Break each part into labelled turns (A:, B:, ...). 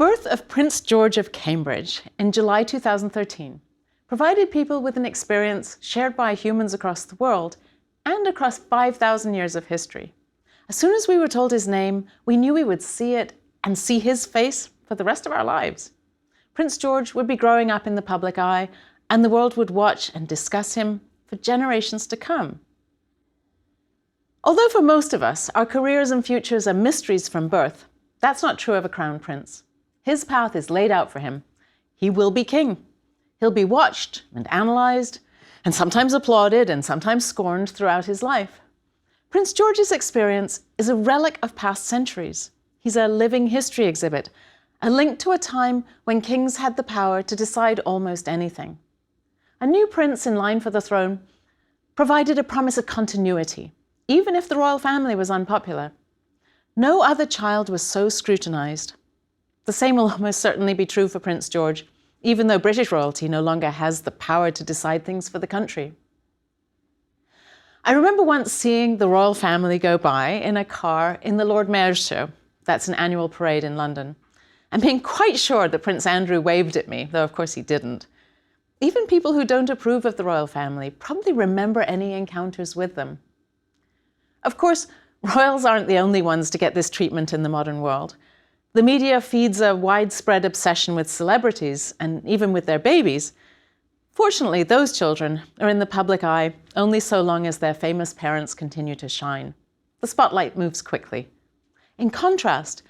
A: birth of Prince George of Cambridge in July 2013 provided people with an experience shared by humans across the world and across 5,000 years of history. As soon as we were told his name, we knew we would see it and see his face for the rest of our lives. Prince George would be growing up in the public eye, and the world would watch and discuss him for generations to come. Although for most of us, our careers and futures are mysteries from birth, that's not true of a crown prince. His path is laid out for him. He will be king. He'll be watched and analysed, and sometimes applauded and sometimes scorned throughout his life. Prince George's experience is a relic of past centuries. He's a living history exhibit, a link to a time when kings had the power to decide almost anything. A new prince in line for the throne provided a promise of continuity, even if the royal family was unpopular. No other child was so scrutinised. The same will almost certainly be true for Prince George, even though British royalty no longer has the power to decide things for the country. I remember once seeing the royal family go by in a car in the Lord Mayor's show, that's an annual parade in London, and being quite sure that Prince Andrew waved at me, though of course he didn't. Even people who don't approve of the royal family probably remember any encounters with them. Of course, royals aren't the only ones to get this treatment in the modern world. The media feeds a widespread obsession with celebrities, and even with their babies. Fortunately, those children are in the public eye only so long as their famous parents continue to shine. The spotlight moves quickly. In contrast,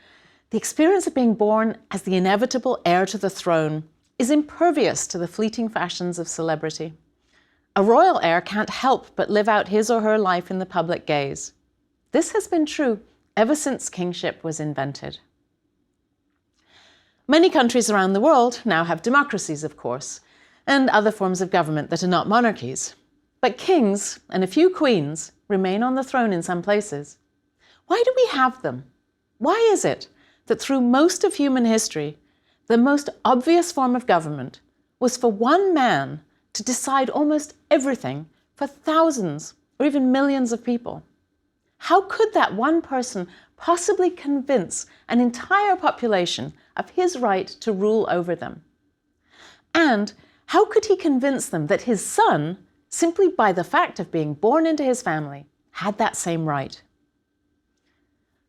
A: the experience of being born as the inevitable heir to the throne is impervious to the fleeting fashions of celebrity. A royal heir can't help but live out his or her life in the public gaze. This has been true ever since kingship was invented. Many countries around the world now have democracies, of course, and other forms of government that are not monarchies. But kings and a few queens remain on the throne in some places. Why do we have them? Why is it that through most of human history, the most obvious form of government was for one man to decide almost everything for thousands or even millions of people? How could that one person possibly convince an entire population of his right to rule over them? And how could he convince them that his son, simply by the fact of being born into his family, had that same right?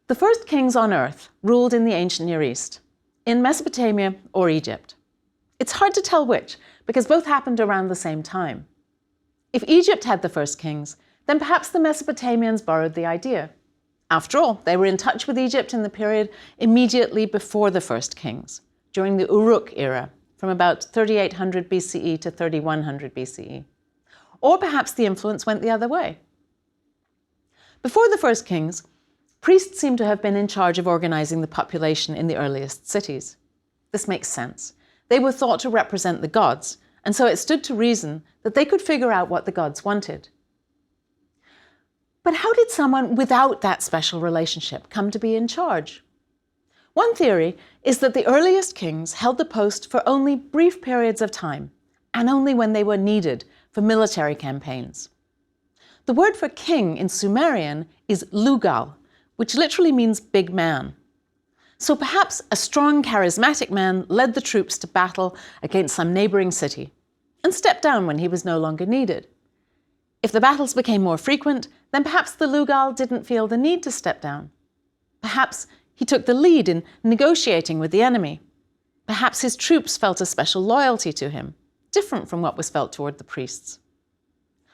A: The first kings on earth ruled in the ancient Near East, in Mesopotamia or Egypt. It's hard to tell which, because both happened around the same time. If Egypt had the first kings, then perhaps the Mesopotamians borrowed the idea. After all, they were in touch with Egypt in the period immediately before the first kings, during the Uruk era, from about 3800 BCE to 3100 BCE. Or perhaps the influence went the other way. Before the first kings, priests seem to have been in charge of organizing the population in the earliest cities. This makes sense. They were thought to represent the gods, and so it stood to reason that they could figure out what the gods wanted. But how did someone without that special relationship come to be in charge? One theory is that the earliest kings held the post for only brief periods of time, and only when they were needed for military campaigns. The word for king in Sumerian is lugal, which literally means big man. So perhaps a strong, charismatic man led the troops to battle against some neighboring city and stepped down when he was no longer needed. If the battles became more frequent, then perhaps the lugal didn't feel the need to step down. Perhaps he took the lead in negotiating with the enemy. Perhaps his troops felt a special loyalty to him, different from what was felt toward the priests.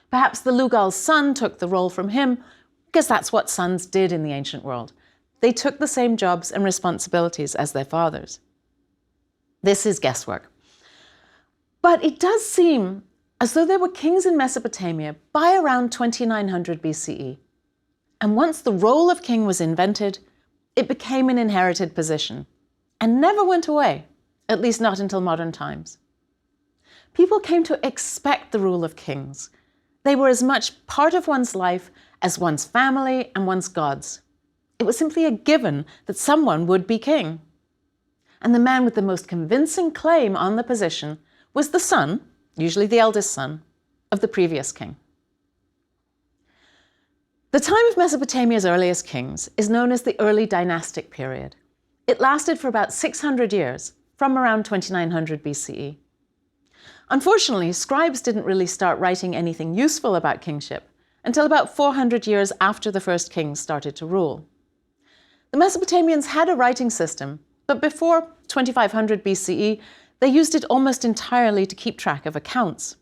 A: Perhaps the lugal's son took the role from him, because that's what sons did in the ancient world. They took the same jobs and responsibilities as their fathers. This is guesswork. But it does seem as though there were kings in Mesopotamia by around 2900 BCE. And once the role of king was invented, it became an inherited position and never went away, at least not until modern times. People came to expect the rule of kings. They were as much part of one's life as one's family and one's gods. It was simply a given that someone would be king. And the man with the most convincing claim on the position was the son, usually the eldest son, of the previous king. The time of Mesopotamia's earliest kings is known as the Early Dynastic period. It lasted for about 600 years, from around 2900 BCE. Unfortunately, scribes didn't really start writing anything useful about kingship until about 400 years after the first kings started to rule. The Mesopotamians had a writing system, but before 2500 BCE, they used it almost entirely to keep track of accounts.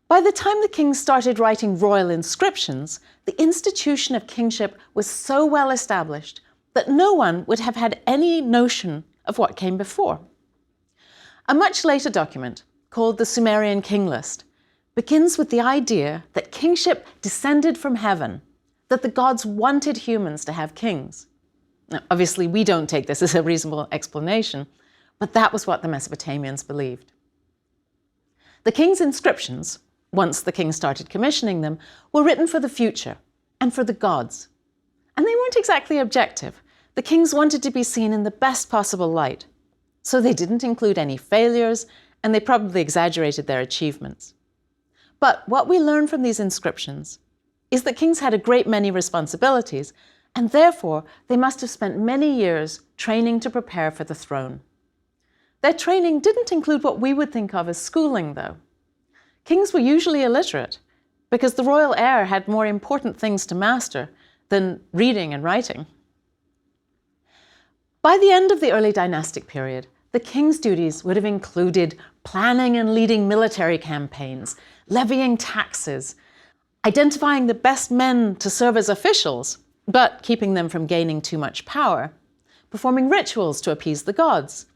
A: By the time the kings started writing royal inscriptions, the institution of kingship was so well established that no one would have had any notion of what came before. A much later document, called the Sumerian King List, begins with the idea that kingship descended from heaven, that the gods wanted humans to have kings. Now, obviously, we don't take this as a reasonable explanation, but that was what the Mesopotamians believed. The king's inscriptions, once the king started commissioning them, were written for the future and for the gods. And they weren't exactly objective. The kings wanted to be seen in the best possible light, so they didn't include any failures, and they probably exaggerated their achievements. But what we learn from these inscriptions is that kings had a great many responsibilities, and therefore they must have spent many years training to prepare for the throne. Their training didn't include what we would think of as schooling, though. Kings were usually illiterate because the royal heir had more important things to master than reading and writing. By the end of the early dynastic period, the king's duties would have included planning and leading military campaigns, levying taxes, identifying the best men to serve as officials, but keeping them from gaining too much power, performing rituals to appease the gods,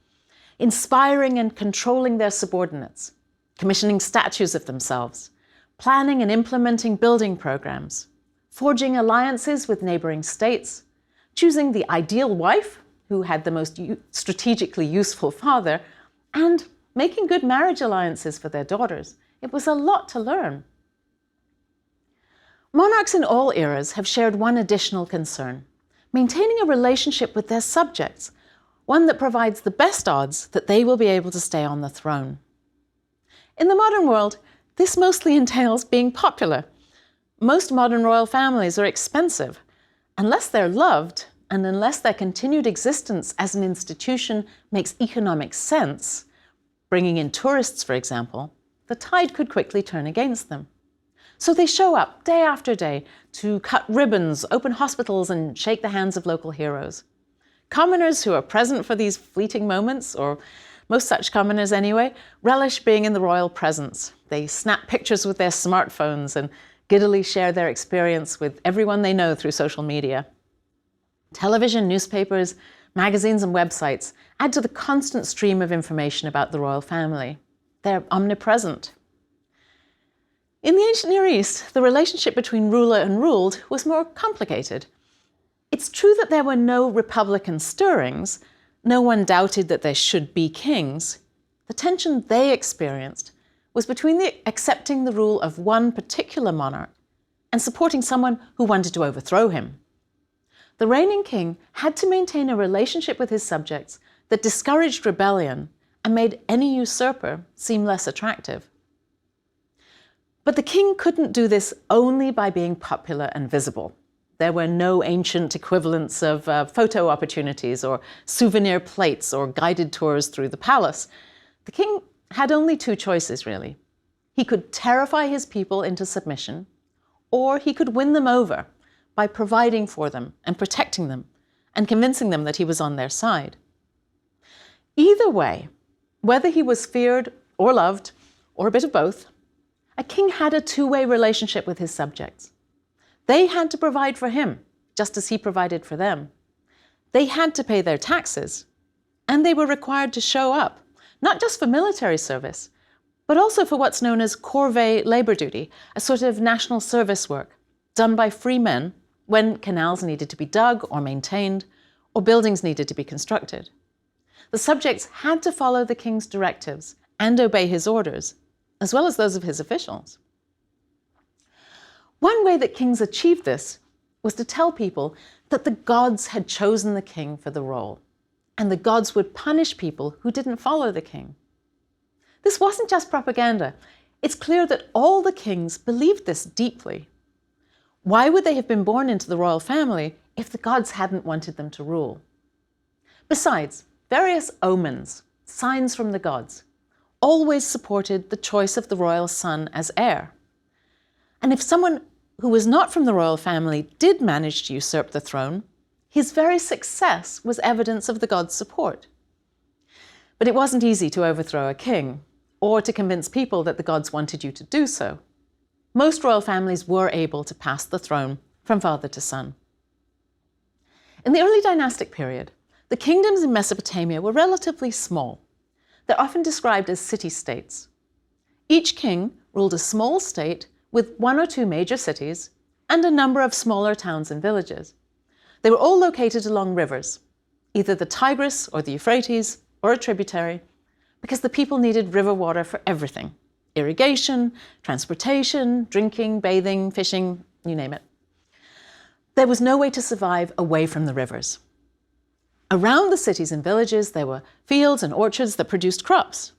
A: inspiring and controlling their subordinates, commissioning statues of themselves, planning and implementing building programs, forging alliances with neighboring states, choosing the ideal wife who had the most strategically useful father, and making good marriage alliances for their daughters. It was a lot to learn. Monarchs in all eras have shared one additional concern: maintaining a relationship with their subjects, one that provides the best odds that they will be able to stay on the throne. In the modern world, this mostly entails being popular. Most modern royal families are expensive. Unless they're loved, and unless their continued existence as an institution makes economic sense, bringing in tourists, for example, the tide could quickly turn against them. So they show up day after day to cut ribbons, open hospitals, and shake the hands of local heroes. Commoners who are present for these fleeting moments, or most such commoners anyway, relish being in the royal presence. They snap pictures with their smartphones and giddily share their experience with everyone they know through social media. Television, newspapers, magazines, and websites add to the constant stream of information about the royal family. They're omnipresent. In the ancient Near East, the relationship between ruler and ruled was more complicated. It's true that there were no republican stirrings. No one doubted that there should be kings. The tension they experienced was between accepting the rule of one particular monarch and supporting someone who wanted to overthrow him. The reigning king had to maintain a relationship with his subjects that discouraged rebellion and made any usurper seem less attractive. But the king couldn't do this only by being popular and visible. There were no ancient equivalents of photo opportunities or souvenir plates or guided tours through the palace. The king had only two choices, really. He could terrify his people into submission, or he could win them over by providing for them and protecting them and convincing them that he was on their side. Either way, whether he was feared or loved, or a bit of both, a king had a two-way relationship with his subjects. They had to provide for him, just as he provided for them. They had to pay their taxes, and they were required to show up, not just for military service, but also for what's known as corvée labor duty, a sort of national service work done by free men when canals needed to be dug or maintained, or buildings needed to be constructed. The subjects had to follow the king's directives and obey his orders, as well as those of his officials. One way that kings achieved this was to tell people that the gods had chosen the king for the role, and the gods would punish people who didn't follow the king. This wasn't just propaganda. It's clear that all the kings believed this deeply. Why would they have been born into the royal family if the gods hadn't wanted them to rule? Besides, various omens, signs from the gods, always supported the choice of the royal son as heir. And if someone who was not from the royal family did manage to usurp the throne, his very success was evidence of the gods' support. But it wasn't easy to overthrow a king, or to convince people that the gods wanted you to do so. Most royal families were able to pass the throne from father to son. In the early dynastic period, the kingdoms in Mesopotamia were relatively small. They're often described as city-states. Each king ruled a small state with one or two major cities and a number of smaller towns and villages. They were all located along rivers, either the Tigris or the Euphrates or a tributary, because the people needed river water for everything: irrigation, transportation, drinking, bathing, fishing, you name it. There was no way to survive away from the rivers. Around the cities and villages, there were fields and orchards that produced crops.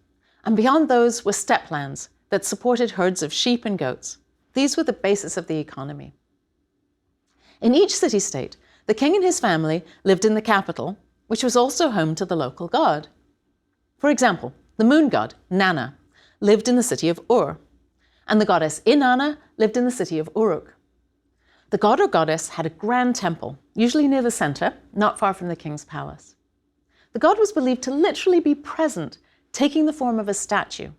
A: And beyond those were steppe lands that supported herds of sheep and goats. These were the basis of the economy. In each city-state, the king and his family lived in the capital, which was also home to the local god. For example, the moon god, Nana, lived in the city of Ur, and the goddess Inanna lived in the city of Uruk. The god or goddess had a grand temple, usually near the center, not far from the king's palace. The god was believed to literally be present, taking the form of a statue.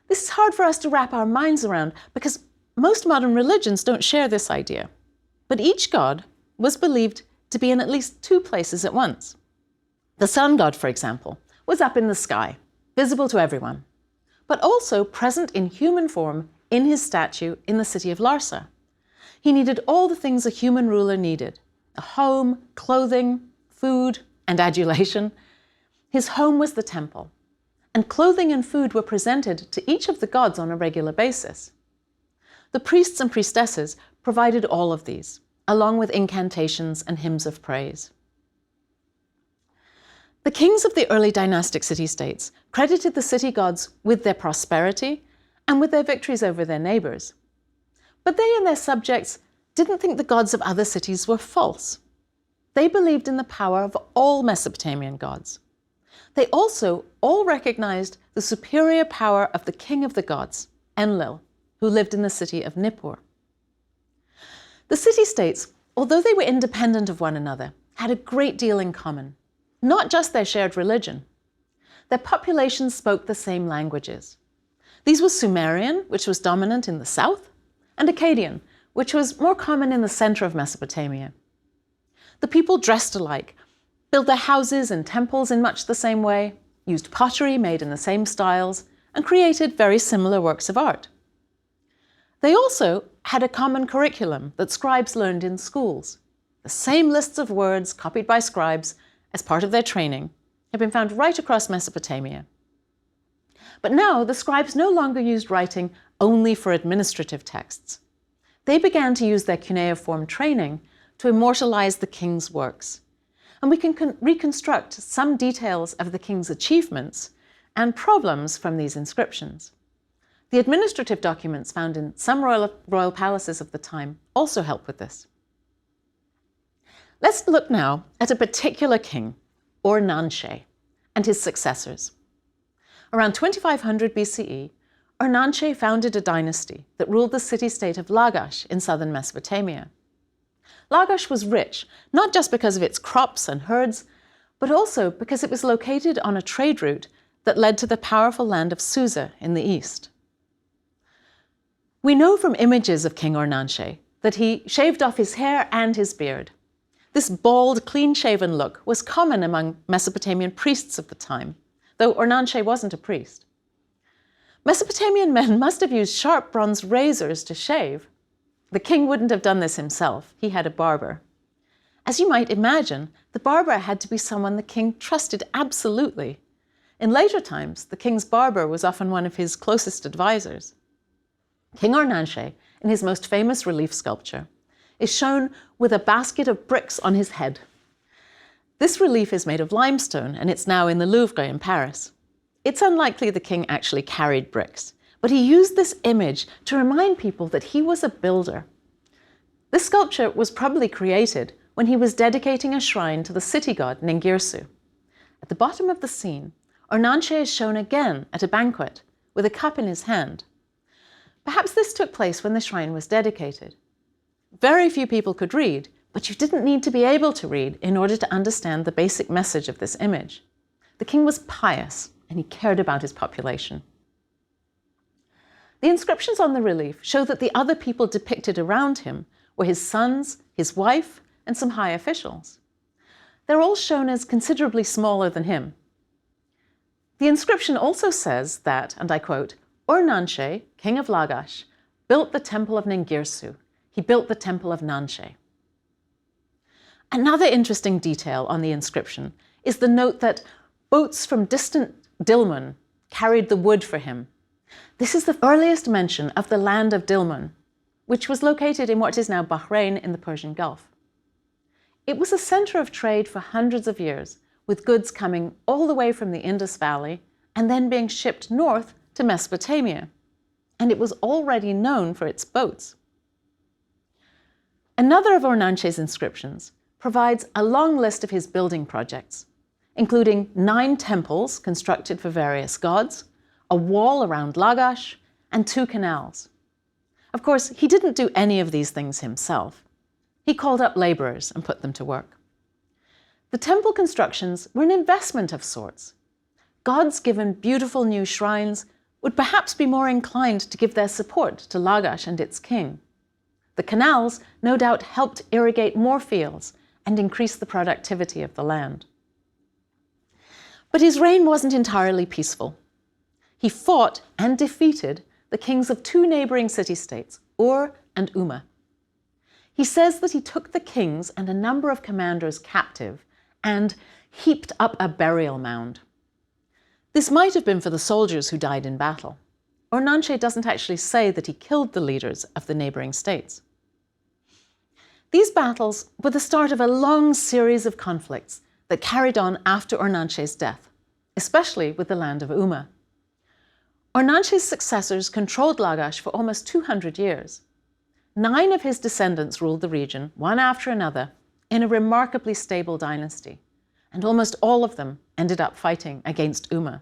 A: This is hard for us to wrap our minds around because most modern religions don't share this idea. But each god was believed to be in at least two places at once. The sun god, for example, was up in the sky, visible to everyone, but also present in human form in his statue in the city of Larsa. He needed all the things a human ruler needed: a home, clothing, food, and adulation. His home was the temple, and clothing and food were presented to each of the gods on a regular basis. The priests and priestesses provided all of these, along with incantations and hymns of praise. The kings of the early dynastic city-states credited the city gods with their prosperity and with their victories over their neighbors. But they and their subjects didn't think the gods of other cities were false. They believed in the power of all Mesopotamian gods. They also all recognized the superior power of the king of the gods, Enlil, who lived in the city of Nippur. The city-states, although they were independent of one another, had a great deal in common, not just their shared religion. Their populations spoke the same languages. These were Sumerian, which was dominant in the south, and Akkadian, which was more common in the center of Mesopotamia. The people dressed alike, built their houses and temples in much the same way, used pottery made in the same styles, and created very similar works of art. They also had a common curriculum that scribes learned in schools. The same lists of words copied by scribes as part of their training have been found right across Mesopotamia. But now the scribes no longer used writing only for administrative texts. They began to use their cuneiform training to immortalize the king's works. And we can reconstruct some details of the king's achievements and problems from these inscriptions. The administrative documents found in some royal palaces of the time also help with this. Let's look now at a particular king, Ur-Nanshe, and his successors. Around 2500 BCE, Ur-Nanshe founded a dynasty that ruled the city-state of Lagash in southern Mesopotamia. Lagash was rich, not just because of its crops and herds, but also because it was located on a trade route that led to the powerful land of Susa in the east. We know from images of King Ur-Nanshe that he shaved off his hair and his beard. This bald, clean-shaven look was common among Mesopotamian priests of the time, though Ur-Nanshe wasn't a priest. Mesopotamian men must have used sharp bronze razors to shave. The king wouldn't have done this himself. He had a barber. As you might imagine, the barber had to be someone the king trusted absolutely. In later times, the king's barber was often one of his closest advisors. King Ur-Nanshe, in his most famous relief sculpture, is shown with a basket of bricks on his head. This relief is made of limestone, and it's now in the Louvre in Paris. It's unlikely the king actually carried bricks, but he used this image to remind people that he was a builder. This sculpture was probably created when he was dedicating a shrine to the city god Ningirsu. At the bottom of the scene, Ornanche is shown again at a banquet with a cup in his hand. Perhaps this took place when the shrine was dedicated. Very few people could read, but you didn't need to be able to read in order to understand the basic message of this image. The king was pious, and he cared about his population. The inscriptions on the relief show that the other people depicted around him were his sons, his wife, and some high officials. They're all shown as considerably smaller than him. The inscription also says that, and I quote, Ornanche, king of Lagash, built the temple of Ningirsu. He built the temple of Nanche. Another interesting detail on the inscription is the note that boats from distant Dilmun carried the wood for him. This is the earliest mention of the land of Dilmun, which was located in what is now Bahrain in the Persian Gulf. It was a center of trade for hundreds of years, with goods coming all the way from the Indus Valley and then being shipped north to Mesopotamia. And it was already known for its boats. Another of Ornanche's inscriptions provides a long list of his building projects, including 9 temples constructed for various gods, a wall around Lagash, and 2 canals. Of course, he didn't do any of these things himself. He called up laborers and put them to work. The temple constructions were an investment of sorts. Gods given beautiful new shrines would perhaps be more inclined to give their support to Lagash and its king. The canals no doubt helped irrigate more fields and increase the productivity of the land. But his reign wasn't entirely peaceful. He fought and defeated the kings of 2 neighboring city-states, Ur and Umma. He says that he took the kings and a number of commanders captive and heaped up a burial mound. This might have been for the soldiers who died in battle. Ornanche doesn't actually say that he killed the leaders of the neighboring states. These battles were the start of a long series of conflicts that carried on after Ornanche's death, especially with the land of Umma. Ornanche's successors controlled Lagash for almost 200 years. 9 of his descendants ruled the region, one after another, in a remarkably stable dynasty, and almost all of them ended up fighting against Umma.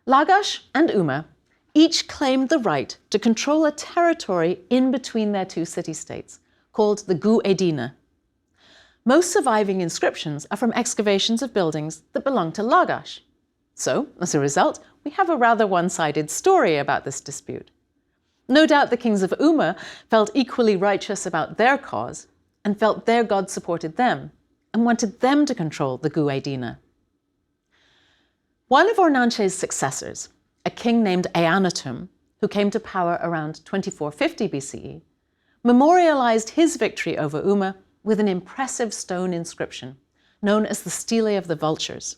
A: Lagash and Umma each claimed the right to control a territory in between their 2 city-states, called the Gu-Edina. Most surviving inscriptions are from excavations of buildings that belong to Lagash. So, as a result, we have a rather one-sided story about this dispute. No doubt the kings of Umma felt equally righteous about their cause and felt their god supported them and wanted them to control the Gu-Edina. One of Ornanche's successors, a king named Eannatum, who came to power around 2450 BCE, memorialized his victory over Umma with an impressive stone inscription known as the Stele of the Vultures.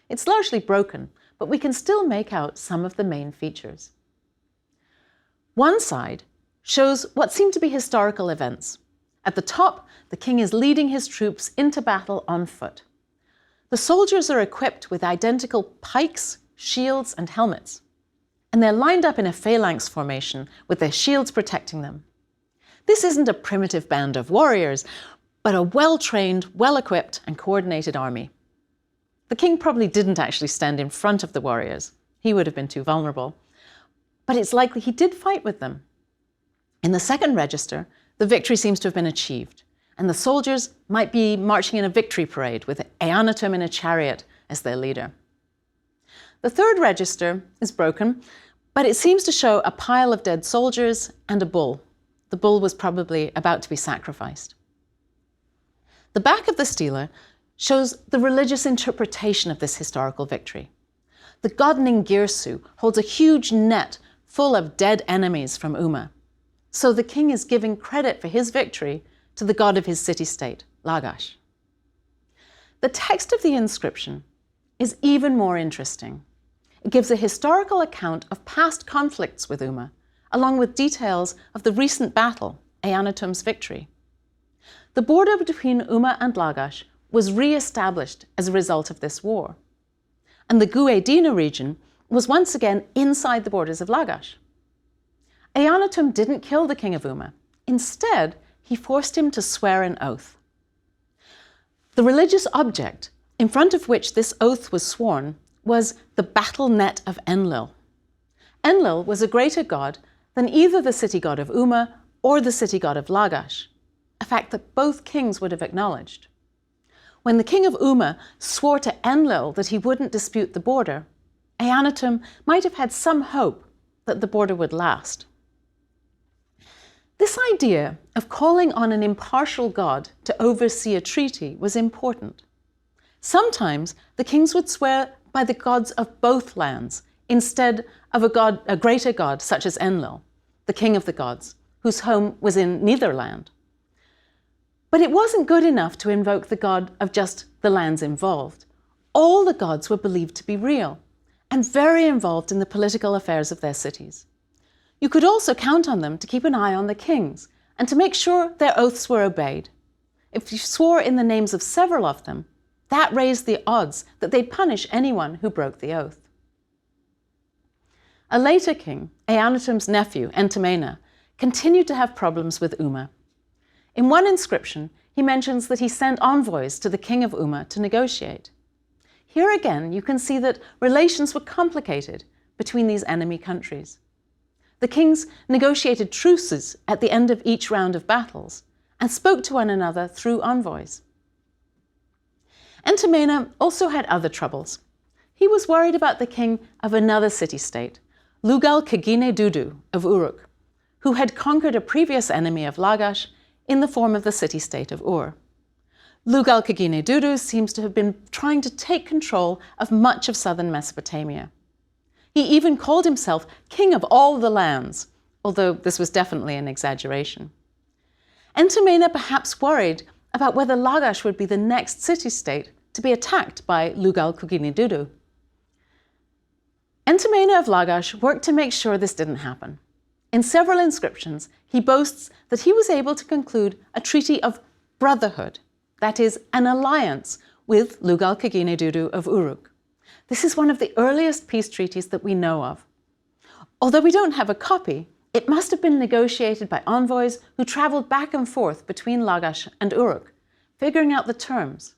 A: It's largely broken, but we can still make out some of the main features. One side shows what seem to be historical events. At the top, the king is leading his troops into battle on foot. The soldiers are equipped with identical pikes, shields, and helmets, and they're lined up in a phalanx formation with their shields protecting them. This isn't a primitive band of warriors, but a well-trained, well-equipped, and coordinated army. The king probably didn't actually stand in front of the warriors. He would have been too vulnerable. But it's likely he did fight with them. In the second register, the victory seems to have been achieved, and the soldiers might be marching in a victory parade with Eannatum in a chariot as their leader. The third register is broken, but it seems to show a pile of dead soldiers and a bull. The bull was probably about to be sacrificed. The back of the stela shows the religious interpretation of this historical victory. The god Ningirsu holds a huge net full of dead enemies from Umma. So the king is giving credit for his victory to the god of his city-state, Lagash. The text of the inscription is even more interesting. It gives a historical account of past conflicts with Umma, along with details of the recent battle, Eannatum's victory. The border between Umma and Lagash was re-established as a result of this war. And the Gu-Edina region was once again inside the borders of Lagash. Eannatum didn't kill the king of Umma. Instead, he forced him to swear an oath. The religious object in front of which this oath was sworn was the battle net of Enlil. Enlil was a greater god than either the city god of Umma or the city god of Lagash, a fact that both kings would have acknowledged. When the king of Umma swore to Enlil that he wouldn't dispute the border, Eannatum might have had some hope that the border would last. This idea of calling on an impartial god to oversee a treaty was important. Sometimes the kings would swear by the gods of both lands instead of a greater god such as Enlil, the king of the gods, whose home was in neither land. But it wasn't good enough to invoke the god of just the lands involved. All the gods were believed to be real and very involved in the political affairs of their cities. You could also count on them to keep an eye on the kings and to make sure their oaths were obeyed. If you swore in the names of several of them, that raised the odds that they'd punish anyone who broke the oath. A later king, Eannatum's nephew, Entemena, continued to have problems with Umma. In one inscription, he mentions that he sent envoys to the king of Umma to negotiate. Here again, you can see that relations were complicated between these enemy countries. The kings negotiated truces at the end of each round of battles and spoke to one another through envoys. Entemena also had other troubles. He was worried about the king of another city-state, Lugal-Kagine-Dudu of Uruk, who had conquered a previous enemy of Lagash in the form of the city-state of Ur. Lugal-Kagine-Dudu seems to have been trying to take control of much of southern Mesopotamia. He even called himself king of all the lands, although this was definitely an exaggeration. Entemena perhaps worried about whether Lagash would be the next city-state to be attacked by Lugal-Kagine-Dudu. Entemena of Lagash worked to make sure this didn't happen. In several inscriptions, he boasts that he was able to conclude a treaty of brotherhood, that is, an alliance with Lugal-Kagine-Dudu of Uruk. This is one of the earliest peace treaties that we know of. Although we don't have a copy, it must have been negotiated by envoys who traveled back and forth between Lagash and Uruk, figuring out the terms.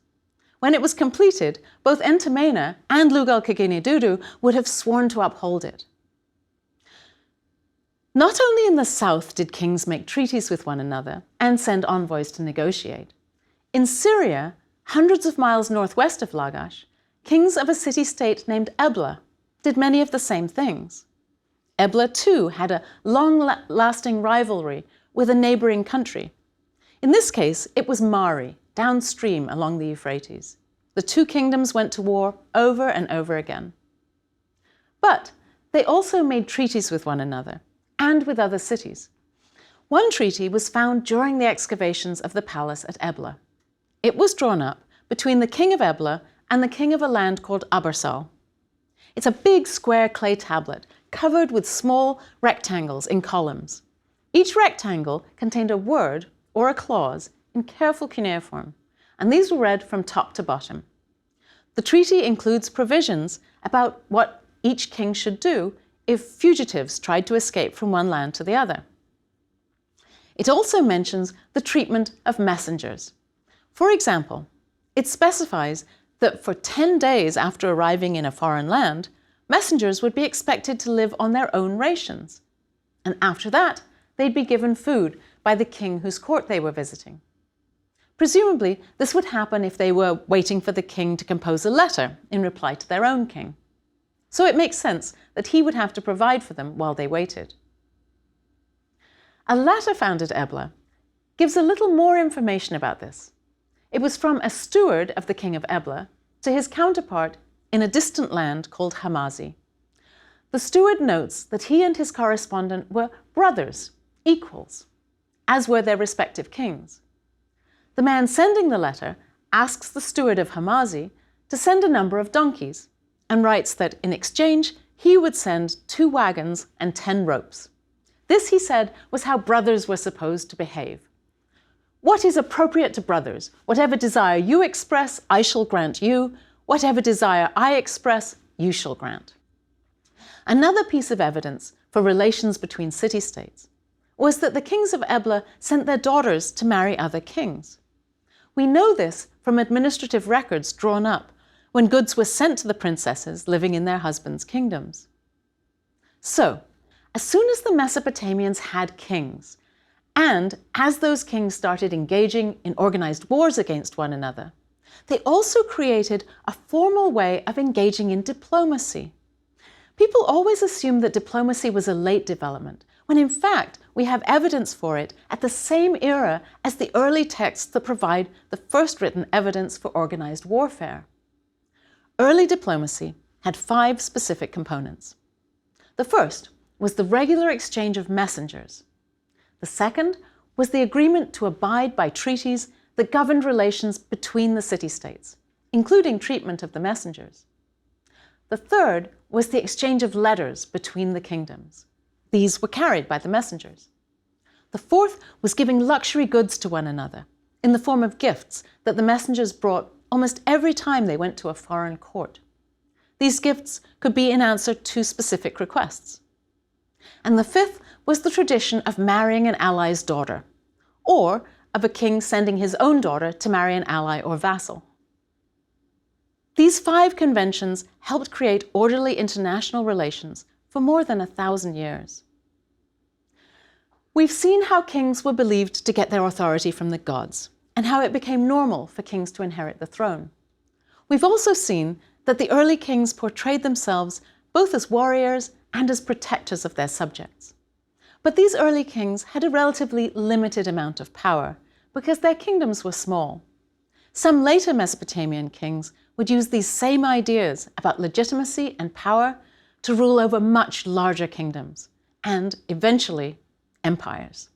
A: When it was completed, both Entemena and Lugal-Kagine-Dudu would have sworn to uphold it. Not only in the south did kings make treaties with one another and send envoys to negotiate. In Syria, hundreds of miles northwest of Lagash, kings of a city-state named Ebla did many of the same things. Ebla, too, had a long-lasting rivalry with a neighboring country. In this case, it was Mari, downstream along the Euphrates. The two kingdoms went to war over and over again. But they also made treaties with one another and with other cities. One treaty was found during the excavations of the palace at Ebla. It was drawn up between the king of Ebla and the king of a land called Abarsal. It's a big square clay tablet covered with small rectangles in columns. Each rectangle contained a word or a clause in careful cuneiform, and these were read from top to bottom. The treaty includes provisions about what each king should do if fugitives tried to escape from one land to the other. It also mentions the treatment of messengers. For example, it specifies that for 10 days after arriving in a foreign land, messengers would be expected to live on their own rations. And after that, they'd be given food by the king whose court they were visiting. Presumably, this would happen if they were waiting for the king to compose a letter in reply to their own king. So it makes sense that he would have to provide for them while they waited. A letter found at Ebla gives a little more information about this. It was from a steward of the king of Ebla to his counterpart in a distant land called Hamazi. The steward notes that he and his correspondent were brothers, equals, as were their respective kings. The man sending the letter asks the steward of Hamazi to send a number of donkeys and writes that in exchange he would send 2 wagons and 10 ropes. This, he said, was how brothers were supposed to behave. What is appropriate to brothers? Whatever desire you express, I shall grant you. Whatever desire I express, you shall grant. Another piece of evidence for relations between city-states was that the kings of Ebla sent their daughters to marry other kings. We know this from administrative records drawn up when goods were sent to the princesses living in their husbands' kingdoms. So, as soon as the Mesopotamians had kings, and as those kings started engaging in organized wars against one another, they also created a formal way of engaging in diplomacy. People always assume that diplomacy was a late development, when in fact we have evidence for it at the same era as the early texts that provide the first written evidence for organized warfare. Early diplomacy had 5 specific components. The first was the regular exchange of messengers. The second was the agreement to abide by treaties that governed relations between the city-states, including treatment of the messengers. The third was the exchange of letters between the kingdoms. These were carried by the messengers. The fourth was giving luxury goods to one another in the form of gifts that the messengers brought almost every time they went to a foreign court. These gifts could be in answer to specific requests. And the fifth was the tradition of marrying an ally's daughter, or of a king sending his own daughter to marry an ally or vassal. These 5 conventions helped create orderly international relations for more than 1,000 years. We've seen how kings were believed to get their authority from the gods, and how it became normal for kings to inherit the throne. We've also seen that the early kings portrayed themselves both as warriors and as protectors of their subjects. But these early kings had a relatively limited amount of power because their kingdoms were small. Some later Mesopotamian kings would use these same ideas about legitimacy and power to rule over much larger kingdoms and, eventually, empires.